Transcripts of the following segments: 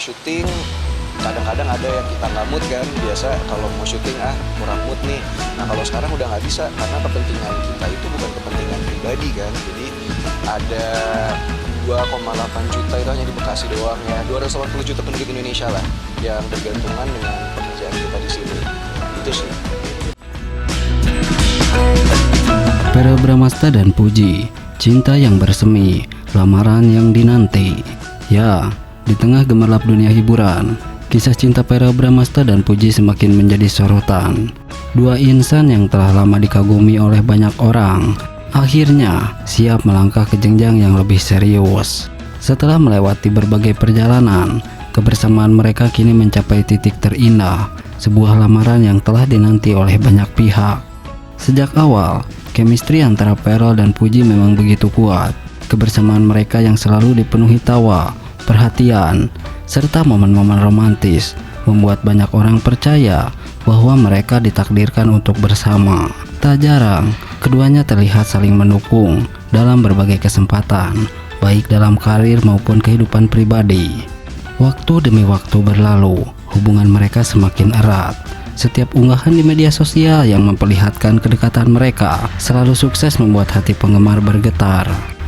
syuting kadang-kadang ada yang kita nggak mood kan, biasa kalau mau syuting kurang mood nih. Nah kalau sekarang udah nggak bisa karena kepentingan kita itu bukan kepentingan pribadi kan, jadi ada 2,8 juta itu hanya di Bekasi doang ya, 280 juta penduduk Indonesia lah yang bergantungan dengan pekerjaan kita di sini. Itu sih. Verrell Bramasta dan Puji, cinta yang bersemi, lamaran yang dinanti. Ya, di tengah gemerlap dunia hiburan, kisah cinta Verrell Bramasta dan Puji semakin menjadi sorotan. Dua insan yang telah lama dikagumi oleh banyak orang, akhirnya siap melangkah ke jenjang yang lebih serius. Setelah melewati berbagai perjalanan, kebersamaan mereka kini mencapai titik terindah, sebuah lamaran yang telah dinanti oleh banyak pihak. Sejak awal, chemistry antara Verrell dan Puji memang begitu kuat. Kebersamaan mereka yang selalu dipenuhi tawa, perhatian, serta momen-momen romantis membuat banyak orang percaya bahwa mereka ditakdirkan untuk bersama. Tak jarang, keduanya terlihat saling mendukung dalam berbagai kesempatan, baik dalam karir maupun kehidupan pribadi. Waktu demi waktu berlalu, hubungan mereka semakin erat. Setiap unggahan di media sosial yang memperlihatkan kedekatan mereka selalu sukses membuat hati penggemar bergetar.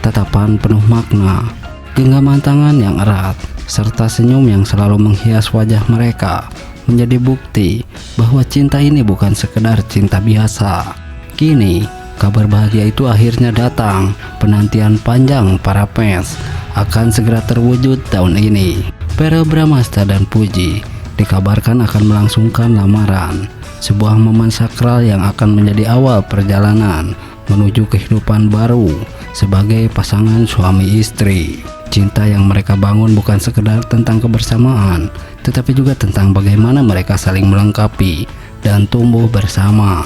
Tatapan penuh makna, genggaman tangan yang erat, serta senyum yang selalu menghias wajah mereka menjadi bukti bahwa cinta ini bukan sekedar cinta biasa. Kini, kabar bahagia itu akhirnya datang. Penantian panjang para fans akan segera terwujud tahun ini. Verrell Bramasta dan Puji dikabarkan akan melangsungkan lamaran, sebuah momen sakral yang akan menjadi awal perjalanan menuju kehidupan baru sebagai pasangan suami istri. Cinta yang mereka bangun bukan sekedar tentang kebersamaan, tetapi juga tentang bagaimana mereka saling melengkapi dan tumbuh bersama.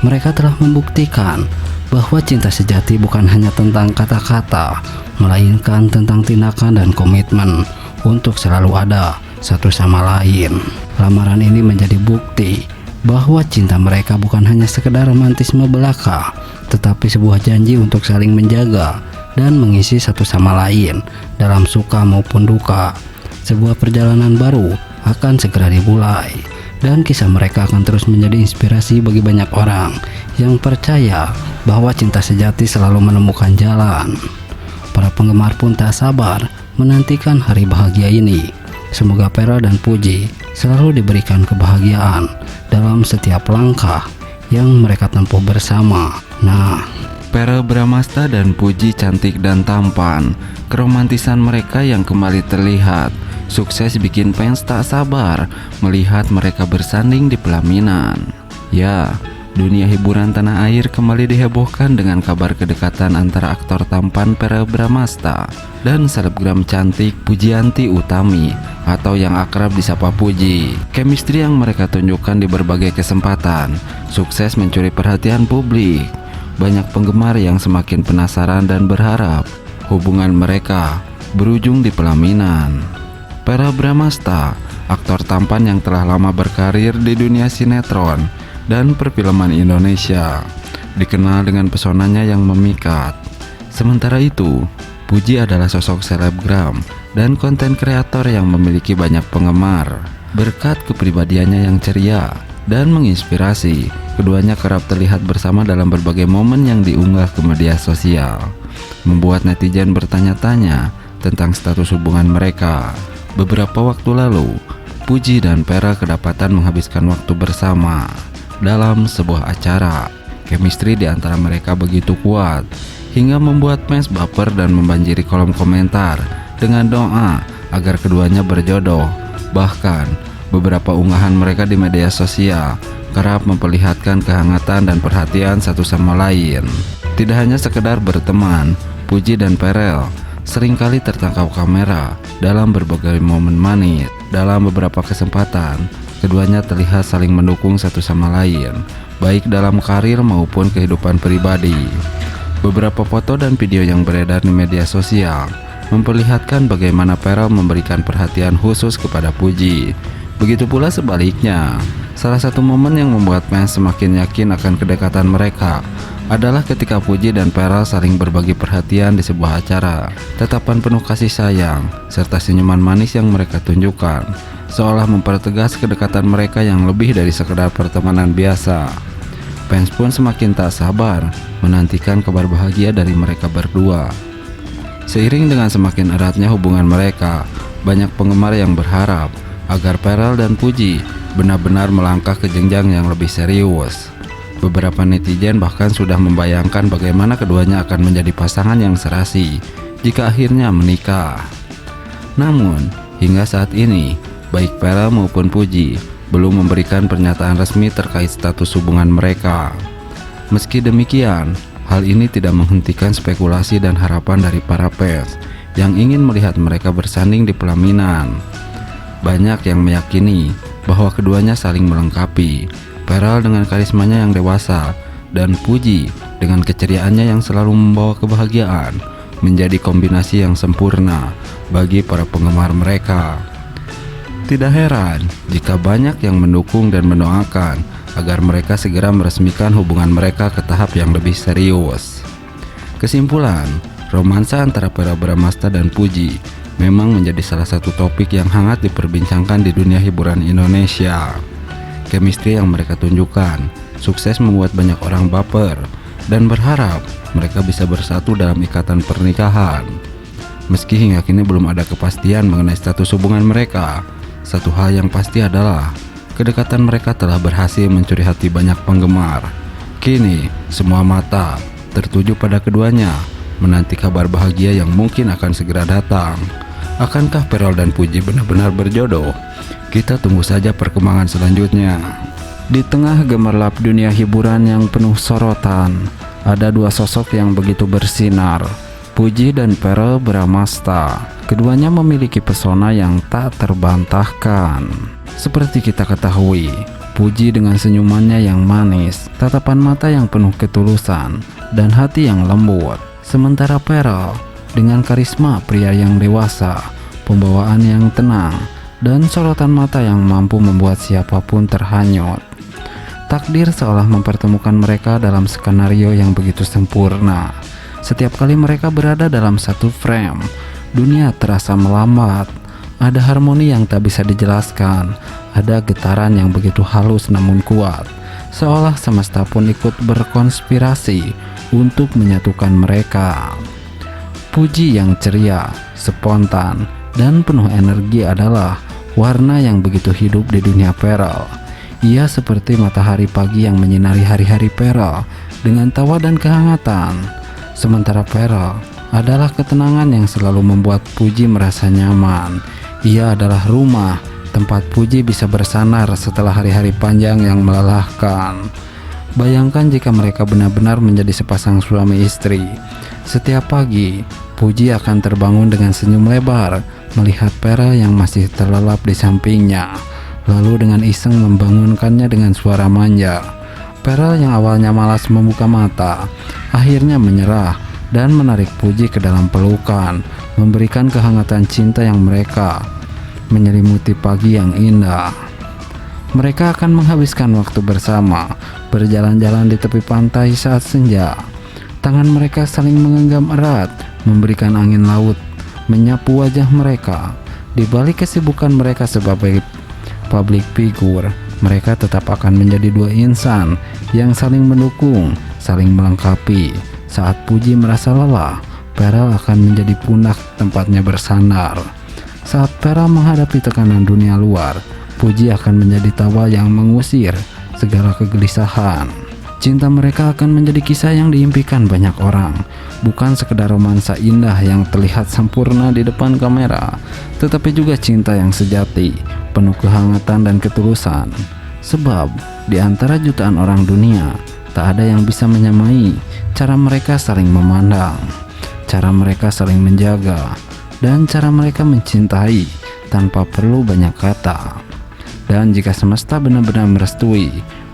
Mereka telah membuktikan bahwa cinta sejati bukan hanya tentang kata-kata, melainkan tentang tindakan dan komitmen untuk selalu ada satu sama lain. Lamaran ini menjadi bukti bahwa cinta mereka bukan hanya sekedar romantisme belaka, tetapi sebuah janji untuk saling menjaga dan mengisi satu sama lain dalam suka maupun duka. Sebuah perjalanan baru akan segera dimulai, dan kisah mereka akan terus menjadi inspirasi bagi banyak orang yang percaya bahwa cinta sejati selalu menemukan jalan. Para penggemar pun tak sabar menantikan hari bahagia ini. Semoga Verrell dan Puji selalu diberikan kebahagiaan dalam setiap langkah yang mereka tempuh bersama. Nah, Verrell Bramasta dan Puji cantik dan tampan. Keromantisan mereka yang kembali terlihat sukses bikin fans tak sabar melihat mereka bersanding di pelaminan. Ya, dunia hiburan tanah air kembali dihebohkan dengan kabar kedekatan antara aktor tampan Verrell Bramasta dan selebgram cantik Pujianti Utami atau yang akrab disapa Puji. Chemistry yang mereka tunjukkan di berbagai kesempatan sukses mencuri perhatian publik. Banyak penggemar yang semakin penasaran dan berharap hubungan mereka berujung di pelaminan. Verrell Bramasta, aktor tampan yang telah lama berkarir di dunia sinetron dan perfilman Indonesia, dikenal dengan pesonanya yang memikat. Sementara itu, Puji adalah sosok selebgram dan konten kreator yang memiliki banyak penggemar. Berkat kepribadiannya yang ceria dan menginspirasi, keduanya kerap terlihat bersama dalam berbagai momen yang diunggah ke media sosial, membuat netizen bertanya-tanya tentang status hubungan mereka. Beberapa waktu lalu, Puji dan Verrell kedapatan menghabiskan waktu bersama dalam sebuah acara. Chemistry di antara mereka begitu kuat hingga membuat fans baper dan membanjiri kolom komentar dengan doa agar keduanya berjodoh. Bahkan beberapa unggahan mereka di media sosial kerap memperlihatkan kehangatan dan perhatian satu sama lain. Tidak hanya sekedar berteman, Puji dan Verrell seringkali tertangkap kamera dalam berbagai momen manis. Dalam beberapa kesempatan, keduanya terlihat saling mendukung satu sama lain, baik dalam karir maupun kehidupan pribadi. Beberapa foto dan video yang beredar di media sosial memperlihatkan bagaimana Verrell memberikan perhatian khusus kepada Puji. Begitu pula sebaliknya. Salah satu momen yang membuat fans semakin yakin akan kedekatan mereka adalah ketika Puji dan Pearl saling berbagi perhatian di sebuah acara. Tatapan penuh kasih sayang serta senyuman manis yang mereka tunjukkan seolah mempertegas kedekatan mereka yang lebih dari sekedar pertemanan biasa. Fans pun semakin tak sabar menantikan kabar bahagia dari mereka berdua. Seiring dengan semakin eratnya hubungan mereka, banyak penggemar yang berharap agar Pearl dan Puji benar-benar melangkah ke jenjang yang lebih serius. Beberapa netizen bahkan sudah membayangkan bagaimana keduanya akan menjadi pasangan yang serasi jika akhirnya menikah. Namun, hingga saat ini, baik Pearl maupun Puji belum memberikan pernyataan resmi terkait status hubungan mereka. Meski demikian, hal ini tidak menghentikan spekulasi dan harapan dari para fans yang ingin melihat mereka bersanding di pelaminan. Banyak yang meyakini bahwa keduanya saling melengkapi, Pearl dengan karismanya yang dewasa dan Puji dengan keceriaannya yang selalu membawa kebahagiaan menjadi kombinasi yang sempurna bagi para penggemar mereka. Tidak heran jika banyak yang mendukung dan mendoakan agar mereka segera meresmikan hubungan mereka ke tahap yang lebih serius. Kesimpulan, romansa antara Verrell Bramasta dan Puji memang menjadi salah satu topik yang hangat diperbincangkan di dunia hiburan Indonesia. Chemistry yang mereka tunjukkan sukses membuat banyak orang baper dan berharap mereka bisa bersatu dalam ikatan pernikahan. Meski hingga kini belum ada kepastian mengenai status hubungan mereka, satu hal yang pasti adalah kedekatan mereka telah berhasil mencuri hati banyak penggemar. Kini, semua mata tertuju pada keduanya, menanti kabar bahagia yang mungkin akan segera datang. Akankah Pearl dan Puji benar-benar berjodoh? Kita tunggu saja perkembangan selanjutnya. Di tengah gemerlap dunia hiburan yang penuh sorotan, ada dua sosok yang begitu bersinar, Puji dan Verrell Bramasta. Keduanya memiliki pesona yang tak terbantahkan. Seperti kita ketahui, Puji dengan senyumannya yang manis, tatapan mata yang penuh ketulusan, dan hati yang lembut. Sementara Verrell dengan karisma pria yang dewasa, pembawaan yang tenang, dan sorotan mata yang mampu membuat siapapun terhanyut. Takdir seolah mempertemukan mereka dalam skenario yang begitu sempurna. Setiap kali mereka berada dalam satu frame, dunia terasa melambat. Ada harmoni yang tak bisa dijelaskan, ada getaran yang begitu halus namun kuat, seolah semesta pun ikut berkonspirasi untuk menyatukan mereka. Puji yang ceria, spontan, dan penuh energi adalah warna yang begitu hidup di dunia Verrell. Ia seperti matahari pagi yang menyinari hari-hari Verrell dengan tawa dan kehangatan. Sementara Verrell adalah ketenangan yang selalu membuat Puji merasa nyaman. Ia adalah rumah tempat Puji bisa bersandar setelah hari-hari panjang yang melelahkan. Bayangkan jika mereka benar-benar menjadi sepasang suami istri. Setiap pagi, Puji akan terbangun dengan senyum lebar melihat Verrell yang masih terlelap di sampingnya, lalu dengan iseng membangunkannya dengan suara manja. Verrell yang awalnya malas membuka mata, akhirnya menyerah dan menarik Puji ke dalam pelukan, memberikan kehangatan cinta yang mereka menyelimuti pagi yang indah. Mereka akan menghabiskan waktu bersama, berjalan-jalan di tepi pantai saat senja. Tangan mereka saling menggenggam erat, memberikan angin laut menyapu wajah mereka. Di balik kesibukan mereka sebagai public figure, mereka tetap akan menjadi dua insan yang saling mendukung, saling melengkapi. Saat Puji merasa lelah, Verrell akan menjadi pundak tempatnya bersandar. Saat Verrell menghadapi tekanan dunia luar, Puji akan menjadi tawa yang mengusir segala kegelisahan. Cinta mereka akan menjadi kisah yang diimpikan banyak orang, bukan sekedar romansa indah yang terlihat sempurna di depan kamera, tetapi juga cinta yang sejati, penuh kehangatan dan ketulusan. Sebab di antara jutaan orang dunia, tak ada yang bisa menyamai cara mereka saling memandang, cara mereka saling menjaga, dan cara mereka mencintai tanpa perlu banyak kata. Dan jika semesta benar-benar merestui,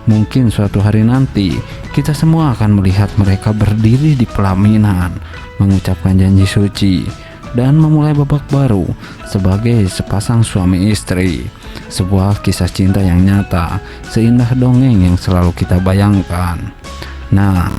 mungkin suatu hari nanti kita semua akan melihat mereka berdiri di pelaminan, mengucapkan janji suci, dan memulai babak baru sebagai sepasang suami istri. Sebuah kisah cinta yang nyata, seindah dongeng yang selalu kita bayangkan. Nah,